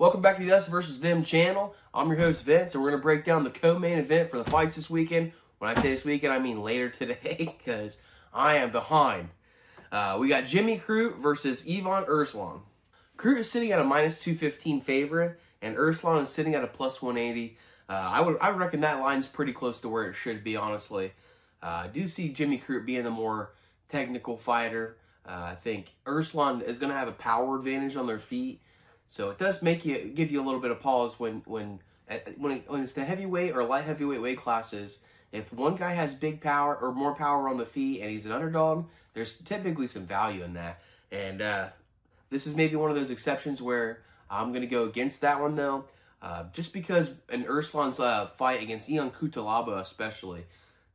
Welcome back to the Us versus Them channel. I'm your host Vince, and we're going to break down the co-main event for the fights this weekend. When I say this weekend, I mean later today, because I am behind. We got Jimmy Crute versus Erslan. Crute is sitting at a minus 215 favorite, and Erslan is sitting at a plus 180. I would reckon that line's pretty close to where it should be, honestly. I do see Jimmy Crute being the more technical fighter. I think Erslan is going to have a power advantage on their feet. So it does give you a little bit of pause when it's the heavyweight or light heavyweight weight classes. If one guy has big power or more power on the feet and he's an underdog, there's typically some value in that. And this is maybe one of those exceptions where I'm going to go against that one, though. Just because in Erslan's fight against Ion Cutelaba especially,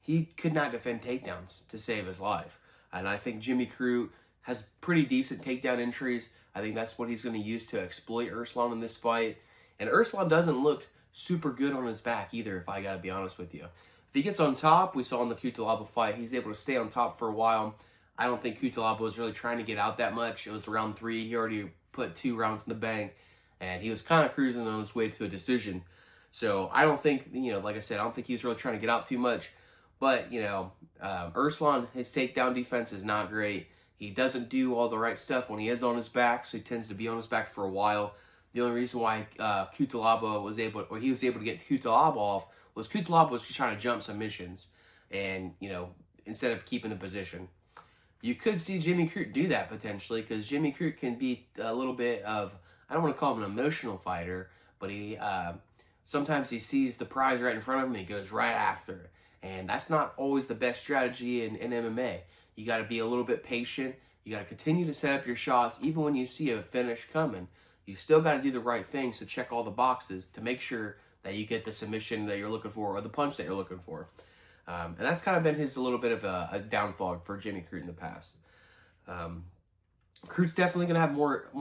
he could not defend takedowns to save his life. And I think Jimmy Crute has pretty decent takedown entries. I think that's what he's going to use to exploit Erslan in this fight. And Erslan doesn't look super good on his back either, if I got to be honest with you. If he gets on top, we saw in the Cutelaba fight, he's able to stay on top for a while. I don't think Cutelaba was really trying to get out that much. It was round 3. He already put 2 rounds in the bank, and he was kind of cruising on his way to a decision. So I don't think, like I said, I don't think he was really trying to get out too much. But, Erslan, his takedown defense is not great. He doesn't do all the right stuff when he is on his back, so he tends to be on his back for a while. The only reason why Cutelaba was able to get Cutelaba off was Cutelaba was just trying to jump submissions, and instead of keeping the position. You could see Jimmy Crute do that potentially, because Jimmy Crute can be a little bit of, I don't want to call him an emotional fighter, but he sometimes he sees the prize right in front of him, and he goes right after it. And that's not always the best strategy in MMA. You got to be a little bit patient. You got to continue to set up your shots, even when you see a finish coming. You still got to do the right things to check all the boxes to make sure that you get the submission that you're looking for or the punch that you're looking for. And that's kind of been a little bit of a downfall for Jimmy Crute in the past. Crute's definitely going to have more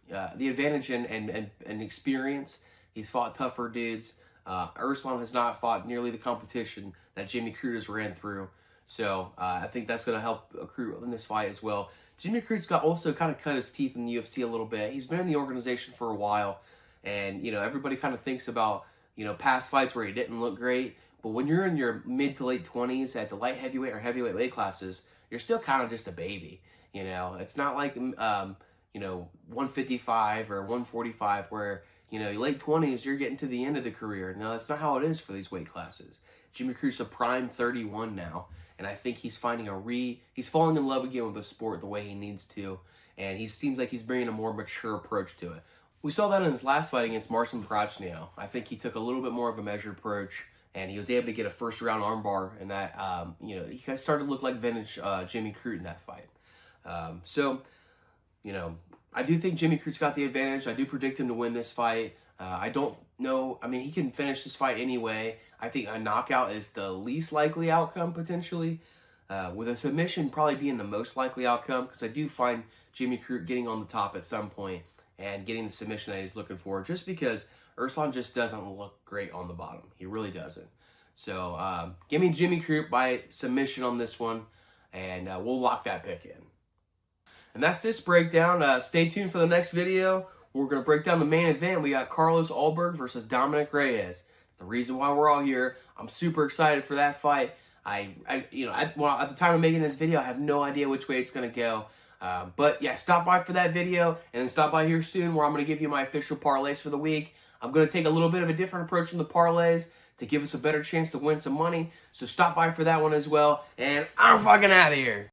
the advantage and experience. He's fought tougher dudes. Erslan has not fought nearly the competition that Jimmy Crute has ran through. So I think that's going to help Crute in this fight as well. Jimmy Crute's also kind of cut his teeth in the UFC a little bit. He's been in the organization for a while. And, everybody kind of thinks about, past fights where he didn't look great. But when you're in your mid to late 20s at the light heavyweight or heavyweight weight classes, you're still kind of just a baby. It's not like, 155 or 145 where, late 20s, you're getting to the end of the career. No, that's not how it is for these weight classes. Jimmy Crute's a prime 31 now. And I think he's he's falling in love again with the sport the way he needs to. And he seems like he's bringing a more mature approach to it. We saw that in his last fight against Marcin Prachnio. I think he took a little bit more of a measured approach. And he was able to get a first-round armbar. And that, he kind of started to look like vintage Jimmy Crute in that fight. I do think Jimmy Crute's got the advantage. I do predict him to win this fight. I don't know. I mean, he can finish this fight anyway. I think a knockout is the least likely outcome, potentially. With a submission probably being the most likely outcome, because I do find Jimmy Crute getting on the top at some point and getting the submission that he's looking for, just because Erslan just doesn't look great on the bottom. He really doesn't. So give me Jimmy Crute by submission on this one, and we'll lock that pick in. And that's this breakdown. Stay tuned for the next video. We're going to break down the main event. We got Carlos Ulberg versus Dominic Reyes. The reason why we're all here. I'm super excited for that fight. At the time of making this video, I have no idea which way it's going to go. But yeah, stop by for that video, and then stop by here soon where I'm going to give you my official parlays for the week. I'm going to take a little bit of a different approach in the parlays to give us a better chance to win some money. So stop by for that one as well. And I'm fucking out of here.